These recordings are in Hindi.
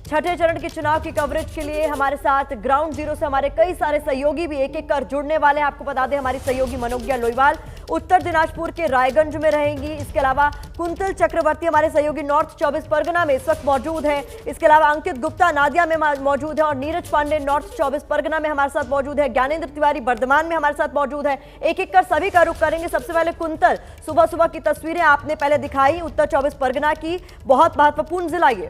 छठे चरण के चुनाव की कवरेज के लिए हमारे साथ ग्राउंड जीरो से हमारे कई सारे सहयोगी भी एक एक कर जुड़ने वाले हैं। आपको बता दें, हमारी सहयोगी मनोज्ञा लोईवाल उत्तर दिनाजपुर के रायगंज में रहेंगी। इसके अलावा कुंतल चक्रवर्ती हमारे सहयोगी नॉर्थ 24 परगना में इस वक्त मौजूद हैं। इसके अलावा अंकित गुप्ता नादिया में मौजूद है और नीरज पांडे नॉर्थ 24 परगना में हमारे साथ मौजूद है। ज्ञानेंद्र तिवारी बर्धमान में हमारे साथ मौजूद है। एक एक कर सभी का रुख करेंगे। सबसे पहले कुंतल, सुबह सुबह की तस्वीरें आपने पहले दिखाई उत्तर 24 परगना की, बहुत महत्वपूर्ण जिला ये।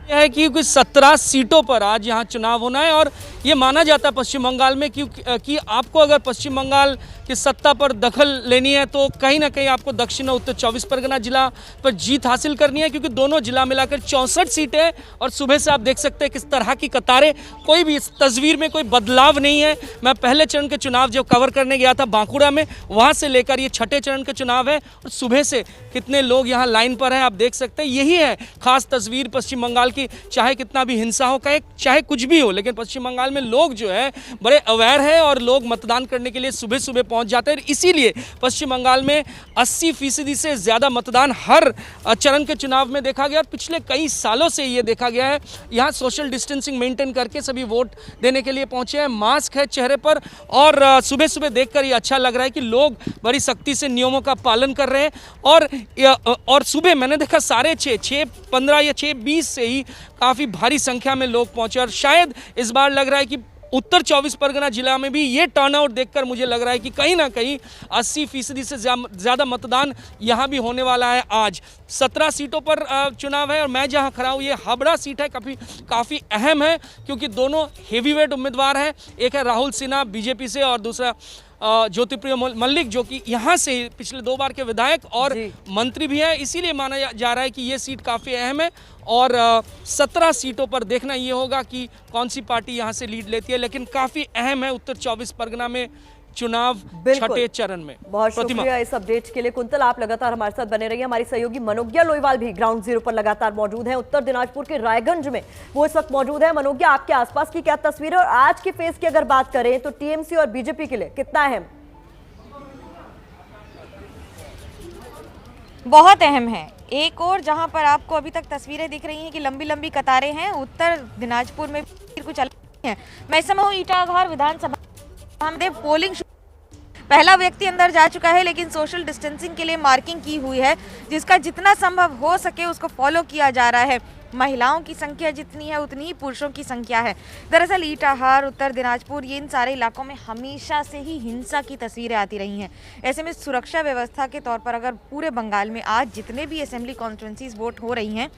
है कि 17 सीटों पर आज यहाँ चुनाव होना है और ये माना जाता है पश्चिम बंगाल में कि आपको अगर पश्चिम बंगाल की सत्ता पर दखल लेनी है तो कहीं ना कहीं आपको दक्षिण और उत्तर 24 परगना जिला पर जीत हासिल करनी है, क्योंकि दोनों जिला मिलाकर 64 सीटें हैं और सुबह से आप देख सकते हैं किस तरह की कतारें, कोई भी इस तस्वीर में कोई बदलाव नहीं है। मैं पहले चरण के चुनाव जब कवर करने गया था बांकुड़ा में, वहाँ से लेकर ये छठे चरण का चुनाव है और सुबह से कितने लोग यहाँ लाइन पर हैं आप देख सकते हैं। यही है खास तस्वीर पश्चिम बंगाल की। चाहे कितना भी हिंसा हो, चाहे कुछ भी हो, लेकिन पश्चिम बंगाल में लोग जो है बड़े अवेयर है और लोग मतदान करने के लिए सुबह सुबह पहुंच जाते हैं। इसीलिए पश्चिम बंगाल में 80% से ज़्यादा मतदान हर चरण के चुनाव में देखा गया और पिछले कई सालों से ये देखा गया है। यहाँ सोशल डिस्टेंसिंग मेंटेन करके सभी वोट देने के लिए पहुंचे हैं। मास्क है चेहरे पर और सुबह सुबह देखकर ये अच्छा लग रहा है कि लोग बड़ी सख्ती से नियमों का पालन कर रहे हैं। और सुबह मैंने देखा 6:15 या 6:20 से ही काफ़ी भारी संख्या में लोग पहुंचे और शायद इस बार लग रहा है कि उत्तर 24 परगना जिला में भी ये टर्नआउट देखकर मुझे लग रहा है कि कहीं ना कहीं 80% से ज़्यादा मतदान यहाँ भी होने वाला है। आज 17 सीटों पर चुनाव है और मैं जहाँ खड़ा हूँ ये हावड़ा सीट है, काफ़ी अहम है क्योंकि दोनों हेवीवेट उम्मीदवार हैं। एक है राहुल सिन्हा बीजेपी से और दूसरा ज्योतिप्रिय मल्लिक जो कि यहाँ से पिछले 2 बार के विधायक और मंत्री भी है। इसीलिए माना जा रहा है कि ये सीट काफ़ी अहम है और 17 सीटों पर देखना ये होगा कि कौन सी पार्टी यहाँ से लीड लेती है, लेकिन काफ़ी अहम है उत्तर 24 परगना में चुनाव छठे चरण में। बहुत शुक्रिया इस अपडेट के लिए कुंतल। आप लगातार हमारे साथ बने रहिए। हमारी सहयोगी मनोज्ञा लोईवाल भी ग्राउंड जीरो पर लगातार मौजूद है उत्तर दिनाजपुर के रायगंज में, वो इस वक्त मौजूद है। मनोज्ञा, आपके आसपास की क्या तस्वीर है और आज के फेज की अगर बात करें तो टीएमसी और बीजेपी के लिए कितना अहम? बहुत अहम है। एक और जहां पर आपको अभी तक तस्वीरें दिख रही हैं कि लंबी लंबी कतारें हैं, उत्तर दिनाजपुर में कुछ अलग है। मैं इस समय हूँ ईटाघर विधानसभा में। पोलिंग पहला व्यक्ति अंदर जा चुका है, लेकिन सोशल डिस्टेंसिंग के लिए मार्किंग की हुई है, जिसका जितना संभव हो सके उसको फॉलो किया जा रहा है। महिलाओं की संख्या जितनी है उतनी ही पुरुषों की संख्या है। दरअसल ईटाहार, उत्तर दिनाजपुर, ये इन सारे इलाकों में हमेशा से ही हिंसा की तस्वीरें आती रही हैं। ऐसे में सुरक्षा व्यवस्था के तौर पर अगर पूरे बंगाल में आज जितने भी असेंबली कॉन्स्टिट्यूंसीज वोट हो रही हैं,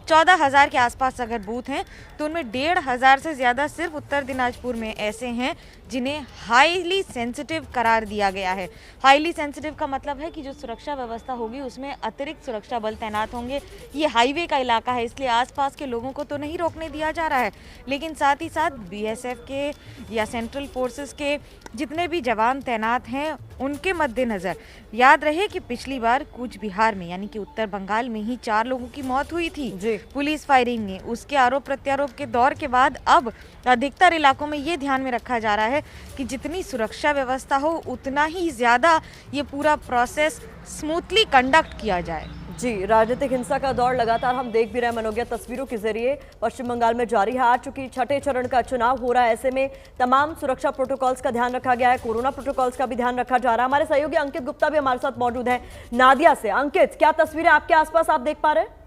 14,000 के आसपास अगर बूथ हैं तो उनमें 1,500 से ज़्यादा सिर्फ उत्तर दिनाजपुर में ऐसे हैं जिन्हें हाईली सेंसिटिव करार दिया गया है। हाईली सेंसिटिव का मतलब है कि जो सुरक्षा व्यवस्था होगी उसमें अतिरिक्त सुरक्षा बल तैनात होंगे। ये हाईवे का इलाका है, इसलिए आसपास के लोगों को तो नहीं रोकने दिया जा रहा है, लेकिन साथ ही साथ बीएसएफ के या सेंट्रल फोर्सेस के जितने भी जवान तैनात हैं उनके मद्देनज़र याद रहे कि पिछली बार कूच बिहार में यानी कि उत्तर बंगाल में ही 4 लोगों की मौत हुई थी पुलिस फायरिंग में। उसके आरोप प्रत्यारोप के दौर के बाद अब अधिकतर इलाकों में ये ध्यान में रखा जा रहा है कि जितनी सुरक्षा व्यवस्था हो उतना ही ज़्यादा ये पूरा प्रोसेस स्मूथली कंडक्ट किया जाए। जी, राजनीतिक हिंसा का दौर लगातार हम देख भी रहे हैं मनोज्ञा, तस्वीरों के जरिए पश्चिम बंगाल में जारी है। आ चुकी छठे चरण का चुनाव हो रहा है, ऐसे में तमाम सुरक्षा प्रोटोकॉल्स का ध्यान रखा गया है, कोरोना प्रोटोकॉल्स का भी ध्यान रखा जा रहा है। हमारे सहयोगी अंकित गुप्ता भी हमारे साथ मौजूद है नादिया से। अंकित, क्या तस्वीरें आपके आसपास आप देख पा रहे हैं?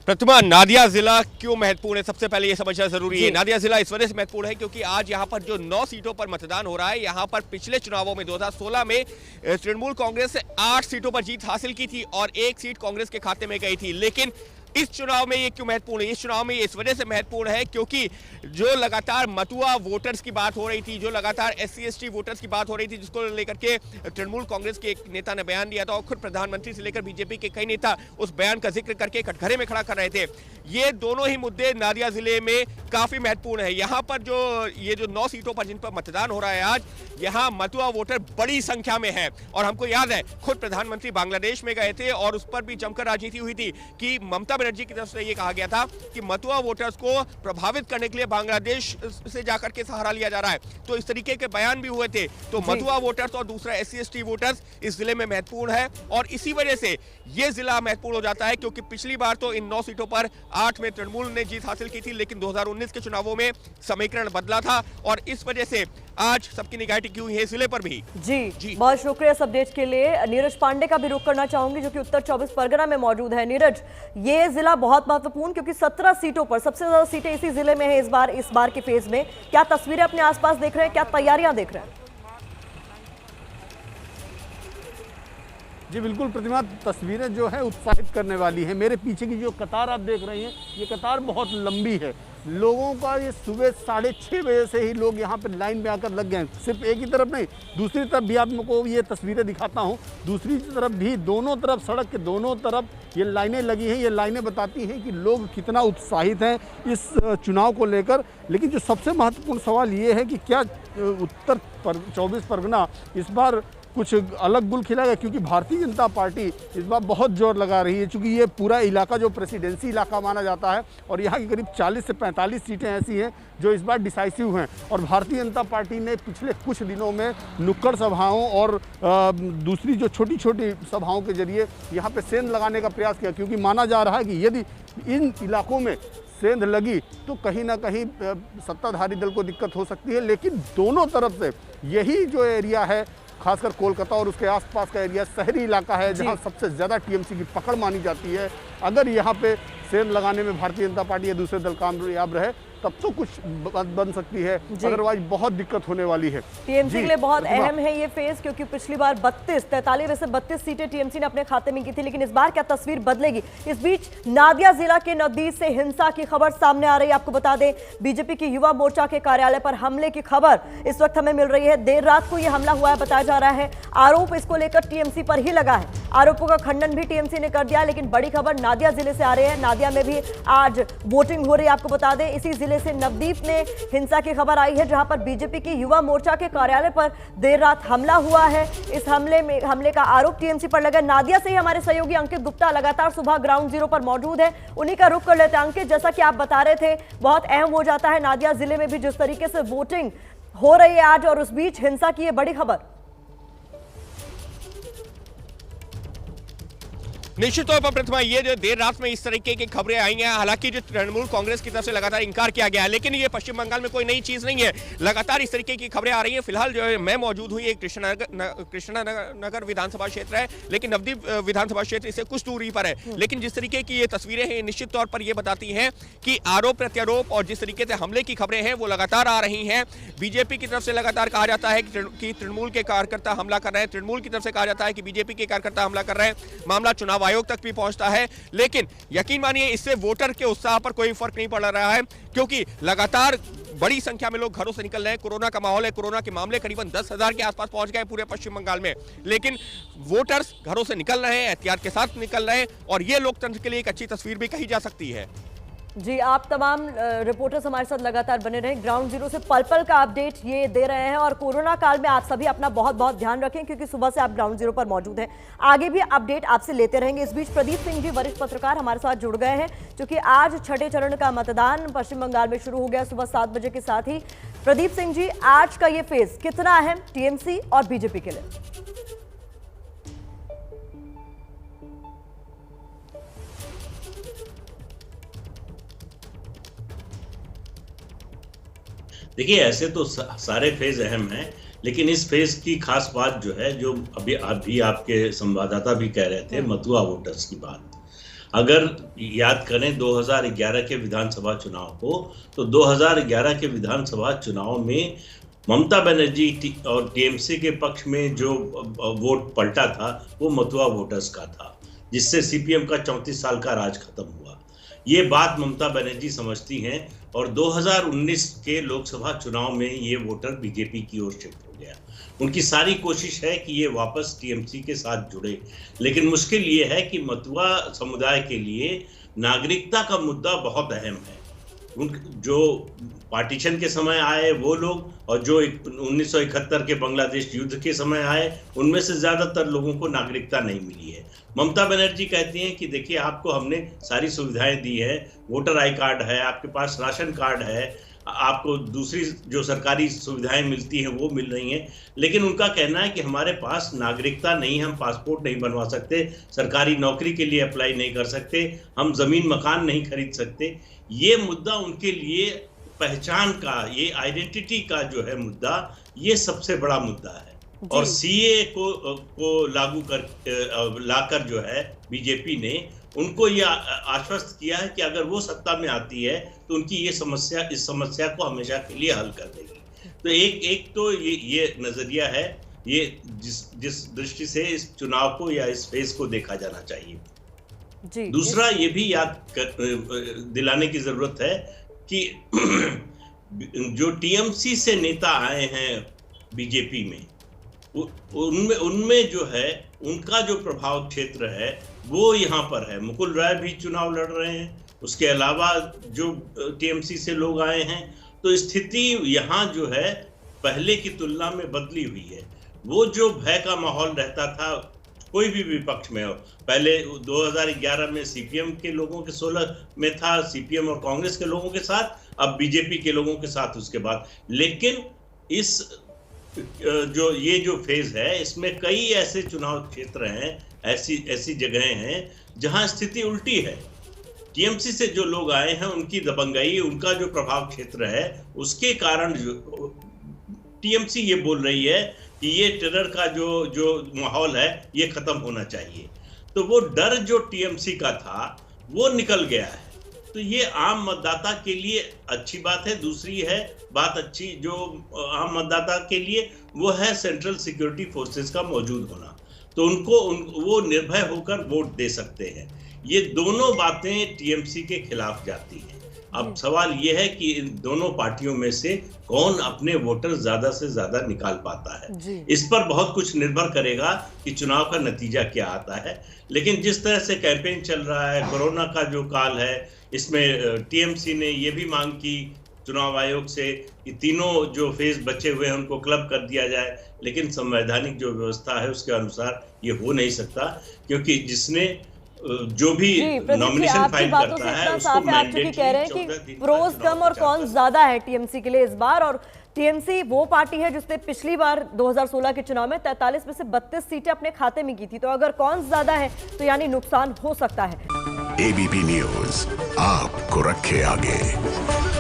प्रतिमा, नादिया जिला क्यों महत्वपूर्ण है सबसे पहले ये समझना जरूरी है। नादिया जिला इस वजह से महत्वपूर्ण है क्योंकि आज यहाँ पर जो 9 सीटों पर मतदान हो रहा है, यहाँ पर पिछले चुनावों में 2016 में तृणमूल कांग्रेस से 8 सीटों पर जीत हासिल की थी और 1 सीट कांग्रेस के खाते में गई थी। लेकिन इस चुनाव में ये क्यों महत्वपूर्ण है? इस चुनाव में ये इस वजह से महत्वपूर्ण है क्योंकि जो लगातार मतुआ वोटर्स की बात हो रही थी, जो लगातार SC/ST वोटर्स की बात हो रही थी, जिसको लेकर के तृणमूल कांग्रेस के एक नेता ने बयान दिया था और खुद प्रधानमंत्री से लेकर बीजेपी के कई नेता उस बयान का जिक्र करके कटघरे में खड़ा कर रहे थे। ये दोनों ही मुद्दे नादिया जिले में काफी महत्वपूर्ण है। यहाँ पर जो 9 सीटों पर जिन पर मतदान हो रहा है आज, यहाँ मतुआ वोटर बड़ी संख्या में है और हमको याद है खुद प्रधानमंत्री बांग्लादेश में गए थे और उस पर भी जमकर राजनीति हुई थी कि ममता बनर्जी की तरफ से ये कहा गया था कि मथुआ वोटर्स को प्रभावित करने के लिए बांग्लादेश से जाकर के सहारा लिया जा रहा है। तो इस तरीके के बयान भी हुए थे। तो मथुआ वोटर्स और दूसरा SC/ST वोटर्स इस जिले में महत्वपूर्ण है और इसी वजह से ये जिला महत्वपूर्ण हो जाता है, क्योंकि पिछली बार तो इन 9 सीटों पर 8 में तृणमूल ने जीत हासिल की थी, लेकिन 2019 के चुनावों में समीकरण बदला था और इस वजह से आज सबकी निगाह टिकी हुई है जिले पर भी। जी बहुत शुक्रिया इस अपडेट के लिए। नीरज पांडे का भी रुख करना चाहूंगी जो कि उत्तर 24 परगना में मौजूद है। नीरज, ये जिला बहुत महत्वपूर्ण क्योंकि 17 सीटों पर सबसे ज्यादा सीटें इसी जिले में है इस बार के फेज में। क्या तस्वीरें अपने आसपास देख रहे हैं, क्या तैयारियां देख रहे हैं? जी बिल्कुल प्रतिमा, तस्वीरें जो है उत्साहित करने वाली है। मेरे पीछे की जो कतार आप देख रहे हैं, ये कतार बहुत लंबी है। लोगों का ये सुबह 6:30 बजे से ही लोग यहाँ पर लाइन में आकर लग गए हैं। सिर्फ एक ही तरफ नहीं, दूसरी तरफ भी आपको ये तस्वीरें दिखाता हूँ। दूसरी तरफ भी दोनों तरफ, सड़क के दोनों तरफ ये लाइनें लगी हैं। ये लाइनें बताती हैं कि लोग कितना उत्साहित हैं इस चुनाव को लेकर। लेकिन जो सबसे महत्वपूर्ण सवाल ये है कि क्या उत्तर 24 परगना इस बार कुछ अलग गुल खिलाएगा, क्योंकि भारतीय जनता पार्टी इस बार बहुत जोर लगा रही है। चूँकि ये पूरा इलाका जो प्रेसिडेंसी इलाका माना जाता है और यहाँ की करीब 40 से 45 सीटें ऐसी हैं जो इस बार डिसाइसिव हैं। और भारतीय जनता पार्टी ने पिछले कुछ दिनों में नुक्कड़ सभाओं और दूसरी जो छोटी छोटी सभाओं के जरिए यहाँ पे सेंध लगाने का प्रयास किया, क्योंकि माना जा रहा है कि यदि इन इलाकों में सेंध लगी तो कहीं ना कहीं सत्ताधारी दल को दिक्कत हो सकती है। लेकिन दोनों तरफ से यही जो एरिया है, खासकर कोलकाता और उसके आसपास का एरिया शहरी इलाका है जहां सबसे ज़्यादा टीएमसी की पकड़ मानी जाती है। अगर यहां पे सेंध लगाने में भारतीय जनता पार्टी या दूसरे दल कामयाब रहे तब तो कुछ बन सकती है, अदरवाइज बहुत दिक्कत होने वाली है। टीएमसी के लिए बहुत अहम है ये फेज, क्योंकि पिछली बार 43 में से 32 सीटें टीएमसी ने अपने खाते में की थी, लेकिन इस बार क्या तस्वीर बदलेगी? इस बीच नादिया जिला के नजदीक से हिंसा की खबर सामने आ रही है। आपको बता दें, बीजेपी की युवा मोर्चा के कार्यालय पर हमले की खबर इस वक्त हमें मिल रही है। देर रात को यह हमला हुआ है बताया जा रहा है। आरोप इसको लेकर टीएमसी पर ही लगा है। आरोपों का खंडन भी टीएमसी ने कर दिया, लेकिन बड़ी खबर नादिया जिले से आ रही है। नादिया में भी आज वोटिंग हो रही है। आपको बता दें, इसी जिले से नवदीप में हिंसा की खबर आई है, जहां पर बीजेपी की युवा मोर्चा के कार्यालय पर देर रात हमला हुआ है। इस हमले का आरोप टीएमसी पर लगा। नादिया से ही हमारे सहयोगी अंकित गुप्ता लगातार सुबह ग्राउंड जीरो पर मौजूद है, उन्हीं का रुख कर लेते हैं। अंकित, जैसा कि आप बता रहे थे, बहुत अहम हो जाता है नादिया जिले में भी जिस तरीके से वोटिंग हो रही है आज, और उस बीच हिंसा की ये बड़ी खबर। निश्चित तौर पर प्रतिमा, ये जो देर रात में इस तरीके की खबरें आई हैं, हालांकि जो तृणमूल कांग्रेस की तरफ से लगातार इंकार किया गया है, लेकिन ये पश्चिम बंगाल में कोई नई चीज नहीं है। लगातार इस तरीके की खबरें आ रही हैं। फिलहाल जो है मैं मौजूद हुई एक कृष्णानगर विधानसभा क्षेत्र है, लेकिन नवदीप विधानसभा क्षेत्र इससे कुछ दूरी पर है। लेकिन जिस तरीके की ये तस्वीरें हैं, निश्चित तौर पर ये बताती हैं कि आरोप प्रत्यारोप और जिस तरीके से हमले की खबरें हैं वो लगातार आ रही हैं। बीजेपी की तरफ से लगातार कहा जाता है कि तृणमूल के कार्यकर्ता हमला कर रहे हैं, तृणमूल की तरफ से कहा जाता है कि बीजेपी के कार्यकर्ता हमला कर रहे हैं। मामला चुनाव आयोग तक भी पहुंचता है, लेकिन यकीन मानिए इससे वोटर के उत्साह पर कोई फर्क नहीं पड़ रहा है, क्योंकि लगातार बड़ी संख्या में लोग घरों से निकल रहे हैं। कोरोना का माहौल है, कोरोना के मामले करीबन 10,000 के आसपास पहुंच गए पूरे पश्चिम बंगाल में, लेकिन वोटर्स घरों से निकल रहे हैं, एहतियात के साथ निकल रहे हैं, और ये लोकतंत्र के लिए एक अच्छी तस्वीर भी कही जा सकती है। जी, आप तमाम रिपोर्टर्स हमारे साथ लगातार बने रहें। ग्राउंड जीरो से पल पल का अपडेट ये दे रहे हैं, और कोरोना काल में आप सभी अपना बहुत बहुत ध्यान रखें, क्योंकि सुबह से आप ग्राउंड जीरो पर मौजूद हैं। आगे भी अपडेट आपसे लेते रहेंगे। इस बीच प्रदीप सिंह जी, वरिष्ठ पत्रकार, हमारे साथ जुड़ गए हैं, क्योंकि आज छठे चरण का मतदान पश्चिम बंगाल में शुरू हो गया सुबह 7 बजे के साथ ही। प्रदीप सिंह जी, आज का ये फेज कितना अहम टीएमसी और बीजेपी के लिए? देखिए, ऐसे तो सारे फेज अहम हैं, लेकिन इस फेज की खास बात जो है, जो अभी आपके संवाददाता भी कह रहे थे, मथुआ वोटर्स की बात। अगर याद करें 2011 के विधानसभा चुनाव को, तो 2011 के विधानसभा चुनाव में ममता बनर्जी और टीएमसी के पक्ष में जो वोट पलटा था वो मथुआ वोटर्स का था, जिससे सीपीएम का 34 साल का राज खत्म हुआ। ये बात ममता बनर्जी समझती हैं, और 2019 के लोकसभा चुनाव में ये वोटर बीजेपी की ओर शिफ्ट हो गया। उनकी सारी कोशिश है कि ये वापस टीएमसी के साथ जुड़े, लेकिन मुश्किल ये है कि मथुआ समुदाय के लिए नागरिकता का मुद्दा बहुत अहम है। जो पार्टीशन के समय आए वो लोग और जो 1971 के बांग्लादेश युद्ध के समय आए, उनमें से ज्यादातर लोगों को नागरिकता नहीं मिली है। ममता बनर्जी कहती हैं कि देखिए आपको हमने सारी सुविधाएं दी है, वोटर आई कार्ड है, आपके पास राशन कार्ड है, आपको दूसरी जो सरकारी सुविधाएं मिलती हैं वो मिल रही हैं, लेकिन उनका कहना है कि हमारे पास नागरिकता नहीं, हम पासपोर्ट नहीं बनवा सकते, सरकारी नौकरी के लिए अप्लाई नहीं कर सकते, हम जमीन मकान नहीं खरीद सकते। ये मुद्दा उनके लिए पहचान का, ये आइडेंटिटी का जो है मुद्दा, ये सबसे बड़ा मुद्दा है। और सीए को लागू कर लाकर जो है बीजेपी ने उनको ये आश्वस्त किया है कि अगर वो सत्ता में आती है तो उनकी इस समस्या को हमेशा के लिए हल कर देगी। तो एक तो ये नजरिया है, ये जिस दृष्टि से इस चुनाव को या इस फेज को देखा जाना चाहिए। जी, दूसरा ये भी दिलाने की जरूरत है कि जो टीएमसी से नेता आए हैं बीजेपी में, उनमें जो है उनका जो प्रभाव क्षेत्र है वो यहाँ पर है। मुकुल राय भी चुनाव लड़ रहे हैं, उसके अलावा जो टीएमसी से लोग आए हैं, तो स्थिति यहाँ जो है पहले की तुलना में बदली हुई है। वो जो भय का माहौल रहता था कोई भी विपक्ष में हो, पहले 2011 में सीपीएम के लोगों के 16 में था, सीपीएम और कांग्रेस के लोगों के साथ, अब बीजेपी के लोगों के साथ उसके बाद। लेकिन इस ये जो फेज है इसमें कई ऐसे चुनाव क्षेत्र हैं, ऐसी जगहें हैं जहां स्थिति उल्टी है। टीएमसी से जो लोग आए हैं उनकी दबंगई, उनका जो प्रभाव क्षेत्र है, उसके कारण जो टीएमसी ये बोल रही है कि ये टेरर का जो माहौल है ये खत्म होना चाहिए। तो वो डर जो टीएमसी का था वो निकल गया है। तो ये आम मतदाता के लिए अच्छी बात है। दूसरी है बात अच्छी जो आम मतदाता के लिए, वो है सेंट्रल सिक्योरिटी फोर्सेस का मौजूद होना। तो वो निर्भय होकर वोट दे सकते हैं। ये दोनों बातें टीएमसी के खिलाफ जाती हैं। अब सवाल ये है कि इन दोनों पार्टियों में से कौन अपने वोटर ज्यादा से ज्यादा निकाल पाता है। इस पर बहुत कुछ निर्भर करेगा कि चुनाव का नतीजा क्या आता है। लेकिन जिस तरह से कैंपेन चल रहा है, कोरोना का जो काल है, इसमें टीएमसी ने ये भी मांग की चुनाव आयोग से कि तीनों जो फेज बचे हुए हैं उनको क्लब कर दिया जाए, लेकिन संवैधानिक जो व्यवस्था है उसके अनुसार ये हो नहीं सकता, क्योंकि जिसने जो भी नॉमिनेशन फाइल करता है उसको मैंडेटरी कह रहे हैं कि प्रोस कम और कौन ज्यादा है टीएमसी के लिए इस बार। और टीएमसी वो पार्टी है जिसने पिछली बार 2016 के चुनाव में 43 में से 32 सीटें अपने खाते में की थी। तो अगर कौन ज्यादा है तो यानी नुकसान हो सकता है। एबीपी न्यूज़ आपको रखे आगे।